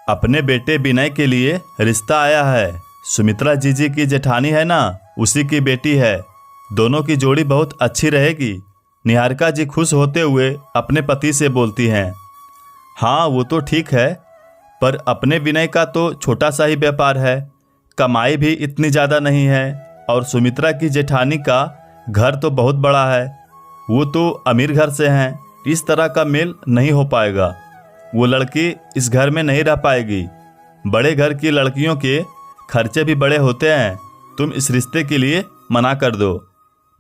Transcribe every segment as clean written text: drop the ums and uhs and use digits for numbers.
अपने बेटे विनय के लिए रिश्ता आया है। सुमित्रा जीजी की जेठानी है ना, उसी की बेटी है। दोनों की जोड़ी बहुत अच्छी रहेगी। निहारिका जी खुश होते हुए अपने पति से बोलती हैं। हाँ वो तो ठीक है, पर अपने विनय का तो छोटा सा ही व्यापार है, कमाई भी इतनी ज़्यादा नहीं है। और सुमित्रा की जेठानी का घर तो बहुत बड़ा है, वो तो अमीर घर से हैं। इस तरह का मेल नहीं हो पाएगा। वो लड़की इस घर में नहीं रह पाएगी। बड़े घर की लड़कियों के खर्चे भी बड़े होते हैं। तुम इस रिश्ते के लिए मना कर दो।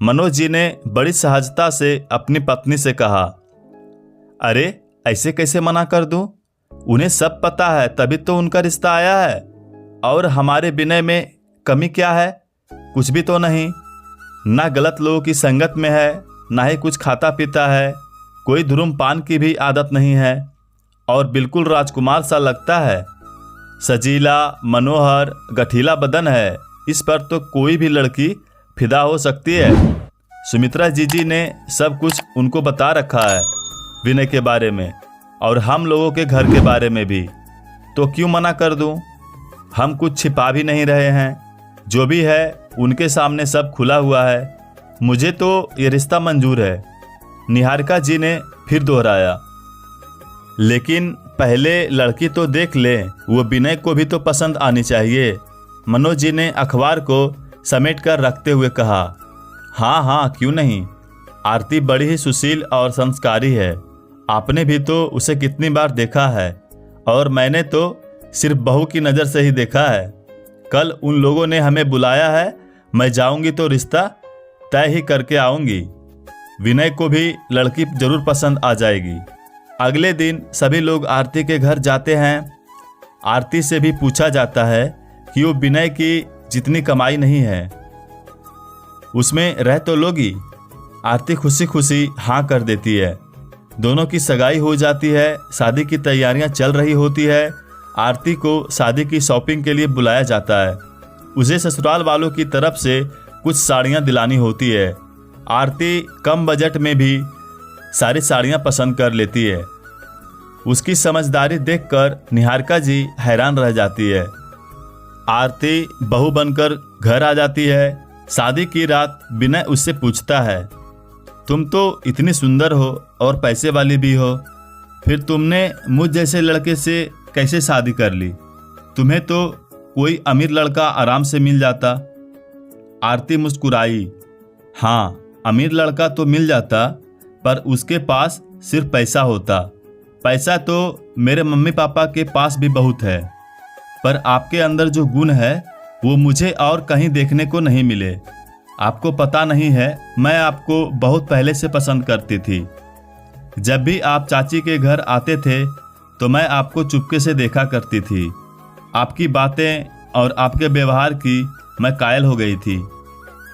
मनोज जी ने बड़ी सहजता से अपनी पत्नी से कहा। अरे ऐसे कैसे मना कर दूं? उन्हें सब पता है, तभी तो उनका रिश्ता आया है। और हमारे विनय में कमी क्या है? कुछ भी तो नहीं। ना गलत लोगों की संगत में है, ना ही कुछ खाता पीता है। कोई धूम्रपान की भी आदत नहीं है और बिल्कुल राजकुमार सा लगता है। सजीला, मनोहर, गठीला बदन है। इस पर तो कोई भी लड़की फिदा हो सकती है। सुमित्रा जीजी ने सब कुछ उनको बता रखा है विनय के बारे में और हम लोगों के घर के बारे में भी। तो क्यों मना कर दूं? हम कुछ छिपा भी नहीं रहे हैं। जो भी है उनके सामने सब खुला हुआ है। मुझे तो ये रिश्ता मंजूर है। निहारिका जी ने फिर दोहराया। लेकिन पहले लड़की तो देख ले, वो विनय को भी तो पसंद आनी चाहिए। मनोज जी ने अखबार को समेट कर रखते हुए कहा। हाँ हाँ क्यों नहीं। आरती बड़ी ही सुशील और संस्कारी है। आपने भी तो उसे कितनी बार देखा है और मैंने तो सिर्फ बहू की नज़र से ही देखा है। कल उन लोगों ने हमें बुलाया है। मैं जाऊंगी तो रिश्ता तय ही करके आऊंगी। विनय को भी लड़की जरूर पसंद आ जाएगी। अगले दिन सभी लोग आरती के घर जाते हैं। आरती से भी पूछा जाता है कि वो विनय की जितनी कमाई नहीं है उसमें रह तो लोगी। आरती खुशी खुशी हाँ कर देती है। दोनों की सगाई हो जाती है। शादी की तैयारियां चल रही होती है। आरती को शादी की शॉपिंग के लिए बुलाया जाता है। उसे ससुराल वालों की तरफ से कुछ साड़ियां दिलानी होती है। आरती कम बजट में भी सारी साड़ियां पसंद कर लेती है। उसकी समझदारी देखकर निहारिका जी हैरान रह जाती है। आरती बहू बनकर घर आ जाती है। शादी की रात विनय उससे पूछता है, तुम तो इतनी सुंदर हो और पैसे वाली भी हो, फिर तुमने मुझ जैसे लड़के से कैसे शादी कर ली? तुम्हें तो कोई अमीर लड़का आराम से मिल जाता। आरती मुस्कुराई। हाँ अमीर लड़का तो मिल जाता, पर उसके पास सिर्फ पैसा होता। पैसा तो मेरे मम्मी पापा के पास भी बहुत है, पर आपके अंदर जो गुण है वो मुझे और कहीं देखने को नहीं मिले। आपको पता नहीं है, मैं आपको बहुत पहले से पसंद करती थी। जब भी आप चाची के घर आते थे तो मैं आपको चुपके से देखा करती थी। आपकी बातें और आपके व्यवहार की मैं कायल हो गई थी।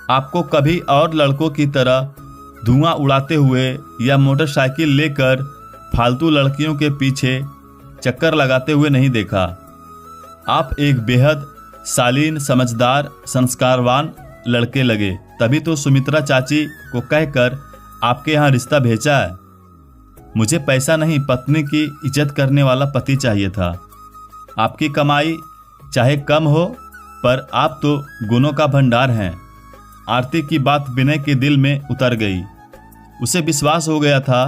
आपको कभी और लड़कों की तरह धुआं उड़ाते हुए या मोटरसाइकिल लेकर फालतू लड़कियों के पीछे चक्कर लगाते हुए नहीं देखा। आप एक बेहद शालीन, समझदार, संस्कारवान लड़के लगे, तभी तो सुमित्रा चाची को कहकर आपके यहाँ रिश्ता भेजा है। मुझे पैसा नहीं, पत्नी की इज्जत करने वाला पति चाहिए था। आपकी कमाई चाहे कम हो, पर आप तो गुणों का भंडार हैं। आरती की बात विनय के दिल में उतर गई। उसे विश्वास हो गया था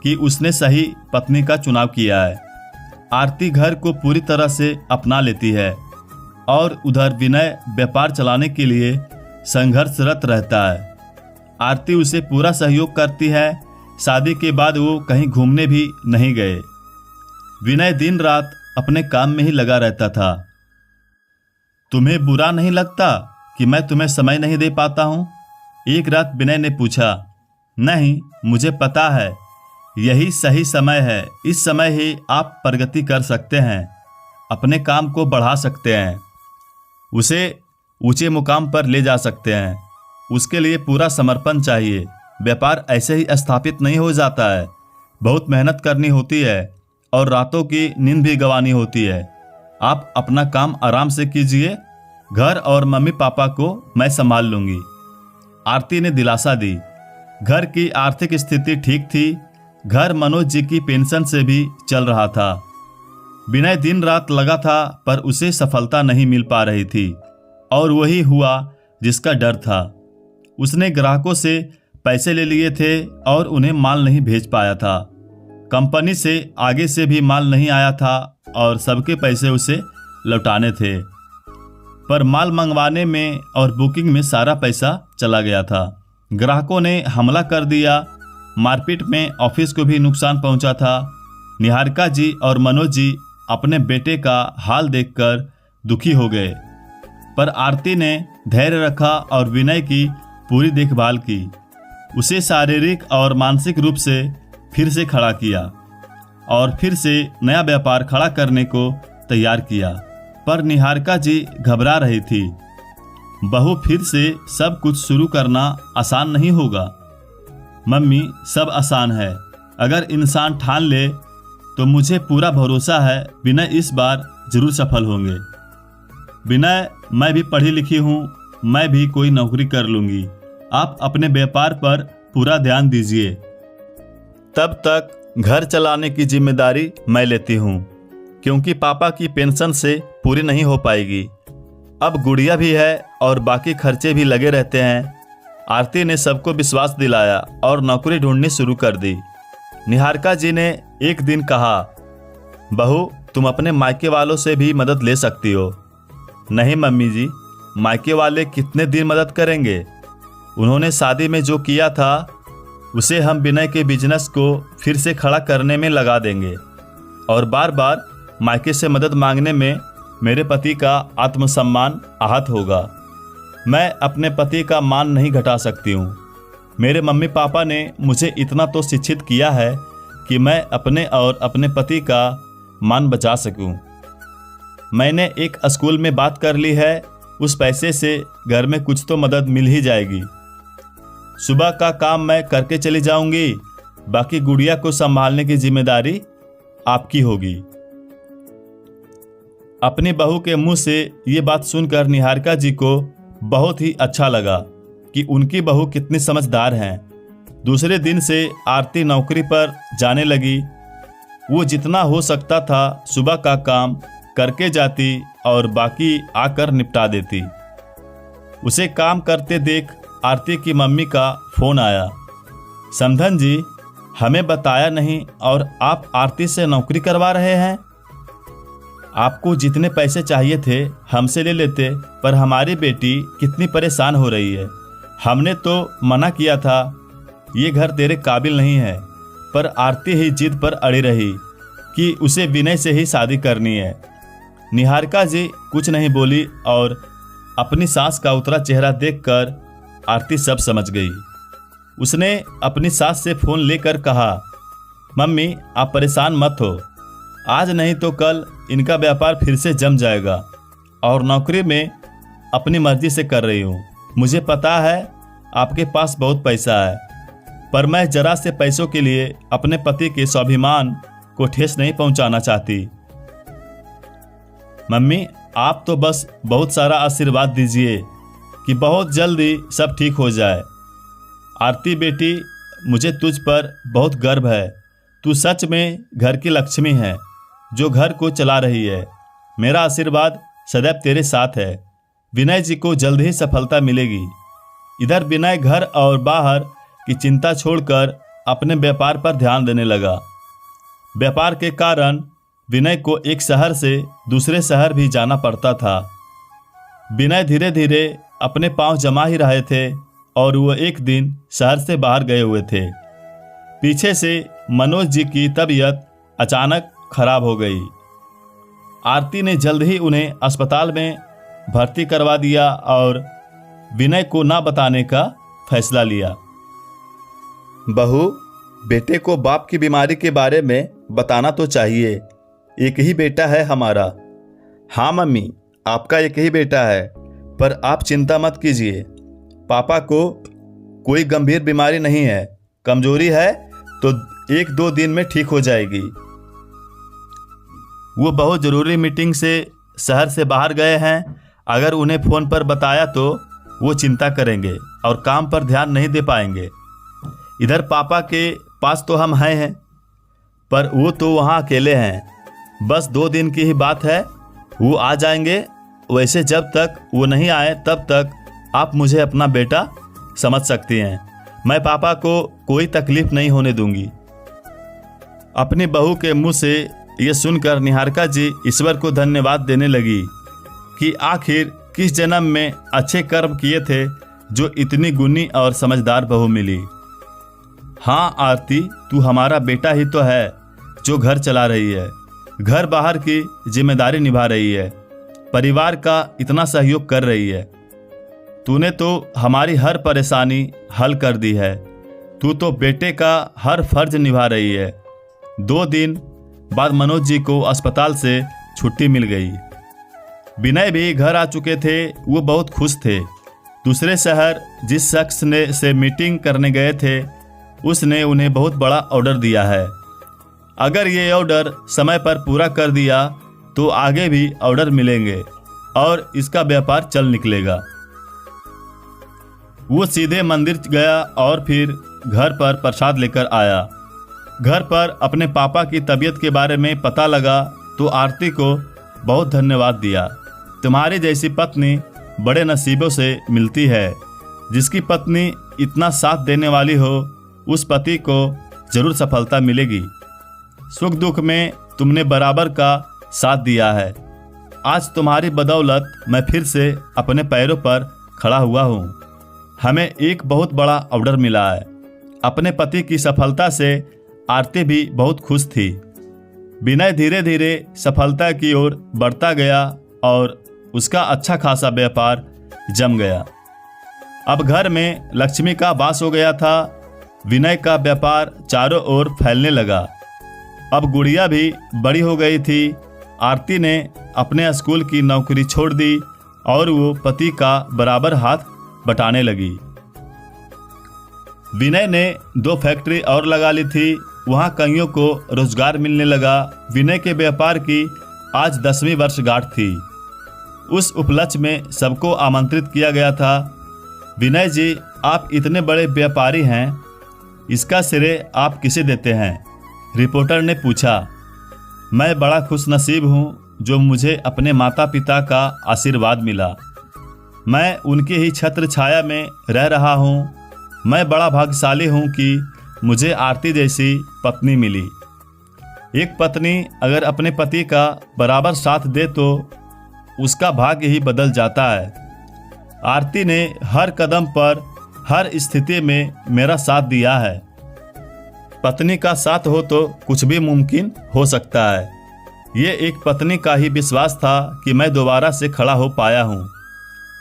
कि उसने सही पत्नी का चुनाव किया है। आरती घर को पूरी तरह से अपना लेती है और उधर विनय व्यापार चलाने के लिए संघर्षरत रहता है। आरती उसे पूरा सहयोग करती है। शादी के बाद वो कहीं घूमने भी नहीं गए। विनय दिन रात अपने काम में ही लगा रहता था। तुम्हें बुरा नहीं लगता कि मैं तुम्हें समय नहीं दे पाता हूँ? एक रात विनय ने पूछा। नहीं, मुझे पता है यही सही समय है। इस समय ही आप प्रगति कर सकते हैं, अपने काम को बढ़ा सकते हैं, उसे ऊंचे मुकाम पर ले जा सकते हैं। उसके लिए पूरा समर्पण चाहिए। व्यापार ऐसे ही स्थापित नहीं हो जाता है। बहुत मेहनत करनी होती है और रातों की नींद भी गंवानी होती है। आप अपना काम आराम से कीजिए। घर और मम्मी पापा को मैं संभाल लूंगी। आरती ने दिलासा दी। घर की आर्थिक स्थिति ठीक थी। घर मनोज जी की पेंशन से भी चल रहा था। विनय दिन रात लगा था पर उसे सफलता नहीं मिल पा रही थी और वही हुआ जिसका डर था। उसने ग्राहकों से पैसे ले लिए थे और उन्हें माल नहीं भेज पाया था। कंपनी से आगे से भी माल नहीं आया था और सबके पैसे उसे लौटाने थे, पर माल मंगवाने में और बुकिंग में सारा पैसा चला गया था। ग्राहकों ने हमला कर दिया, मारपीट में ऑफिस को भी नुकसान पहुंचा था। निहारिका जी और मनोज जी अपने बेटे का हाल देखकर दुखी हो गए, पर आरती ने धैर्य रखा और विनय की पूरी देखभाल की। उसे शारीरिक और मानसिक रूप से फिर से खड़ा किया और फिर से नया व्यापार खड़ा करने को तैयार किया। पर निहारिका जी घबरा रही थी। बहू फिर से सब कुछ शुरू करना आसान नहीं होगा। मम्मी, सब आसान है अगर इंसान ठान ले तो मुझे पूरा भरोसा है विनय इस बार जरूर सफल होंगे। विनय, मैं भी पढ़ी लिखी हूँ, मैं भी कोई नौकरी कर लूँगी। आप अपने व्यापार पर पूरा ध्यान दीजिए। तब तक घर चलाने की जिम्मेदारी मैं लेती हूँ, क्योंकि पापा की पेंशन से पूरी नहीं हो पाएगी। अब गुड़िया भी है और बाकी खर्चे भी लगे रहते हैं। आरती ने सबको विश्वास दिलाया और नौकरी ढूंढनी शुरू कर दी। निहारिका जी ने एक दिन कहा, बहू, तुम अपने मायके वालों से भी मदद ले सकती हो। नहीं मम्मी जी, मायके वाले कितने दिन मदद करेंगे? उन्होंने शादी में जो किया था उसे हम विनय के बिजनेस को फिर से खड़ा करने में लगा देंगे और बार बार मायके से मदद मांगने में मेरे पति का आत्मसम्मान आहत होगा। मैं अपने पति का मान नहीं घटा सकती हूँ। मेरे मम्मी पापा ने मुझे इतना तो शिक्षित किया है कि मैं अपने और अपने पति का मान बचा सकूं। मैंने एक स्कूल में बात कर ली है, उस पैसे से घर में कुछ तो मदद मिल ही जाएगी। सुबह का काम मैं करके चली जाऊंगी, बाकी गुड़िया को संभालने की जिम्मेदारी आपकी होगी। अपनी बहू के मुंह से ये बात सुनकर निहारिका जी को बहुत ही अच्छा लगा कि उनकी बहू कितनी समझदार हैं। दूसरे दिन से आरती नौकरी पर जाने लगी। वो जितना हो सकता था सुबह का काम करके जाती और बाकी आकर निपटा देती। उसे काम करते देख आरती की मम्मी का फोन आया। समधन जी, हमें बताया नहीं और आप आरती से नौकरी करवा रहे हैं। आपको जितने पैसे चाहिए थे हमसे ले लेते, पर हमारी बेटी कितनी परेशान हो रही है। हमने तो मना किया था, ये घर तेरे काबिल नहीं है, पर आरती ही जिद पर अड़ी रही कि उसे विनय से ही शादी करनी है। निहारिका जी कुछ नहीं बोली और अपनी सास का उतरा चेहरा देखकर आरती सब समझ गई। उसने अपनी सास से फोन लेकर कहा, मम्मी आप परेशान मत हो, आज नहीं तो कल इनका व्यापार फिर से जम जाएगा और नौकरी में अपनी मर्जी से कर रही हूँ। मुझे पता है आपके पास बहुत पैसा है, पर मैं जरा से पैसों के लिए अपने पति के स्वाभिमान को ठेस नहीं पहुँचाना चाहती। मम्मी आप तो बस बहुत सारा आशीर्वाद दीजिए कि बहुत जल्दी सब ठीक हो जाए। आरती बेटी, मुझे तुझ पर बहुत गर्व है। तू सच में घर की लक्ष्मी है जो घर को चला रही है। मेरा आशीर्वाद सदैव तेरे साथ है। विनय जी को जल्द ही सफलता मिलेगी। इधर विनय घर और बाहर की चिंता छोड़कर अपने व्यापार पर ध्यान देने लगा। व्यापार के कारण विनय को एक शहर से दूसरे शहर भी जाना पड़ता था। विनय धीरे धीरे अपने पांव जमा ही रहे थे और वो एक दिन शहर से बाहर गए हुए थे। पीछे से मनोज जी की तबीयत अचानक खराब हो गई। आरती ने जल्द ही उन्हें अस्पताल में भर्ती करवा दिया और विनय को ना बताने का फैसला लिया। बहू, बेटे को बाप की बीमारी के बारे में बताना तो चाहिए। एक ही बेटा है हमारा। हाँ मम्मी, आपका एक ही बेटा है, पर आप चिंता मत कीजिए। पापा को कोई गंभीर बीमारी नहीं है, कमजोरी है तो 1-2 दिन में ठीक हो जाएगी। वो बहुत ज़रूरी मीटिंग से शहर से बाहर गए हैं। अगर उन्हें फ़ोन पर बताया तो वो चिंता करेंगे और काम पर ध्यान नहीं दे पाएंगे। इधर पापा के पास तो हम हैं, पर वो तो वहाँ अकेले हैं। बस 2 दिन की ही बात है, वो आ जाएंगे। वैसे जब तक वो नहीं आए तब तक आप मुझे अपना बेटा समझ सकती हैं। मैं पापा को कोई तकलीफ नहीं होने दूंगी। अपनी बहू के मुंह से ये सुनकर निहारिका जी ईश्वर को धन्यवाद देने लगी कि आखिर किस जन्म में अच्छे कर्म किए थे जो इतनी गुणी और समझदार बहू मिली। हाँ आरती, तू हमारा बेटा ही तो है जो घर चला रही है, घर बाहर की जिम्मेदारी निभा रही है, परिवार का इतना सहयोग कर रही है। तूने तो हमारी हर परेशानी हल कर दी है। तू तो बेटे का हर फर्ज निभा रही है। 2 दिन बाद मनोज जी को अस्पताल से छुट्टी मिल गई। विनय भी घर आ चुके थे। वो बहुत खुश थे। दूसरे शहर जिस शख्स से मीटिंग करने गए थे उसने उन्हें बहुत बड़ा ऑर्डर दिया है। अगर ये ऑर्डर समय पर पूरा कर दिया तो आगे भी ऑर्डर मिलेंगे और इसका व्यापार चल निकलेगा। वो सीधे मंदिर गया और फिर घर पर प्रसाद लेकर आया। घर पर अपने पापा की तबीयत के बारे में पता लगा तो आरती को बहुत धन्यवाद दिया। तुम्हारी जैसी पत्नी बड़े नसीबों से मिलती है। जिसकी पत्नी इतना साथ देने वाली हो उस पति को जरूर सफलता मिलेगी। सुख दुख में तुमने बराबर का साथ दिया है। आज तुम्हारी बदौलत मैं फिर से अपने पैरों पर खड़ा हुआ हूँ। हमें एक बहुत बड़ा ऑर्डर मिला है। अपने पति की सफलता से आरती भी बहुत खुश थी। विनय धीरे धीरे सफलता की ओर बढ़ता गया और उसका अच्छा खासा व्यापार जम गया। अब घर में लक्ष्मी का वास हो गया था। विनय का व्यापार चारों ओर फैलने लगा। अब गुड़िया भी बड़ी हो गई थी। आरती ने अपने स्कूल की नौकरी छोड़ दी और वो पति का बराबर हाथ बटाने लगी। विनय ने 2 फैक्ट्री और लगा ली थी। वहाँ कईयों को रोजगार मिलने लगा। विनय के व्यापार की आज 10वीं वर्षगांठ थी। उस उपलक्ष्य में सबको आमंत्रित किया गया था। विनय जी, आप इतने बड़े व्यापारी हैं, इसका श्रेय आप किसे देते हैं? रिपोर्टर ने पूछा। मैं बड़ा खुशनसीब हूँ जो मुझे अपने माता पिता का आशीर्वाद मिला। मैं उनकी ही छत्र छाया में रह रहा हूँ। मैं बड़ा भाग्यशाली हूँ कि मुझे आरती जैसी पत्नी मिली। एक पत्नी अगर अपने पति का बराबर साथ दे तो उसका भाग्य ही बदल जाता है। आरती ने हर कदम पर हर स्थिति में मेरा साथ दिया है। पत्नी का साथ हो तो कुछ भी मुमकिन हो सकता है। ये एक पत्नी का ही विश्वास था कि मैं दोबारा से खड़ा हो पाया हूँ,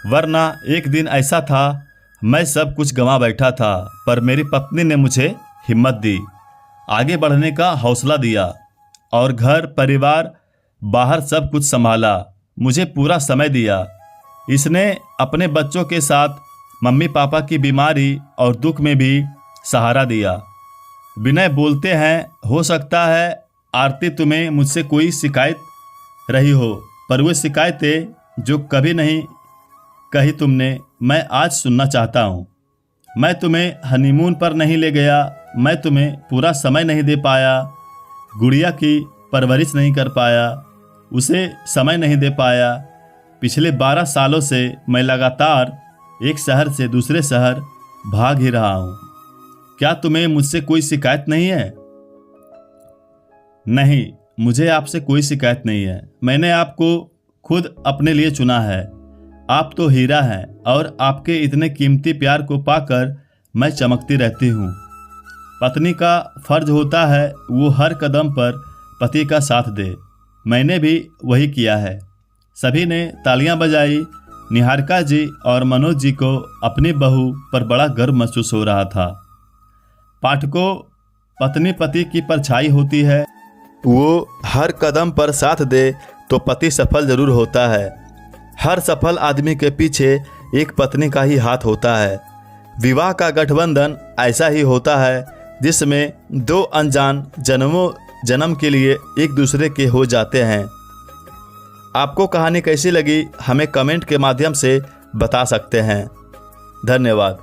वरना एक दिन ऐसा था मैं सब कुछ गंवा बैठा था। पर मेरी पत्नी ने मुझे हिम्मत दी, आगे बढ़ने का हौसला दिया और घर परिवार बाहर सब कुछ संभाला, मुझे पूरा समय दिया। इसने अपने बच्चों के साथ मम्मी पापा की बीमारी और दुख में भी सहारा दिया। विनय बोलते हैं, हो सकता है आरती तुम्हें मुझसे कोई शिकायत रही हो, पर वो शिकायतें जो कभी नहीं कही तुमने मैं आज सुनना चाहता हूँ। मैं तुम्हें हनीमून पर नहीं ले गया, मैं तुम्हें पूरा समय नहीं दे पाया, गुड़िया की परवरिश नहीं कर पाया, उसे समय नहीं दे पाया। पिछले 12 सालों से मैं लगातार एक शहर से दूसरे शहर भाग ही रहा हूँ। क्या तुम्हें मुझसे कोई शिकायत नहीं है? नहीं, मुझे आपसे कोई शिकायत नहीं है। मैंने आपको खुद अपने लिए चुना है। आप तो हीरा हैं और आपके इतने कीमती प्यार को पाकर मैं चमकती रहती हूँ। पत्नी का फर्ज होता है वो हर कदम पर पति का साथ दे। मैंने भी वही किया है। सभी ने तालियां बजाई। निहारिका जी और मनोज जी को अपनी बहू पर बड़ा गर्व महसूस हो रहा था। पाठकों, पत्नी पति की परछाई होती है। वो हर कदम पर साथ दे तो पति सफल जरूर होता है। हर सफल आदमी के पीछे एक पत्नी का ही हाथ होता है। विवाह का गठबंधन ऐसा ही होता है जिसमें 2 अनजान जन्म के लिए एक दूसरे के हो जाते हैं। आपको कहानी कैसी लगी हमें कमेंट के माध्यम से बता सकते हैं। धन्यवाद।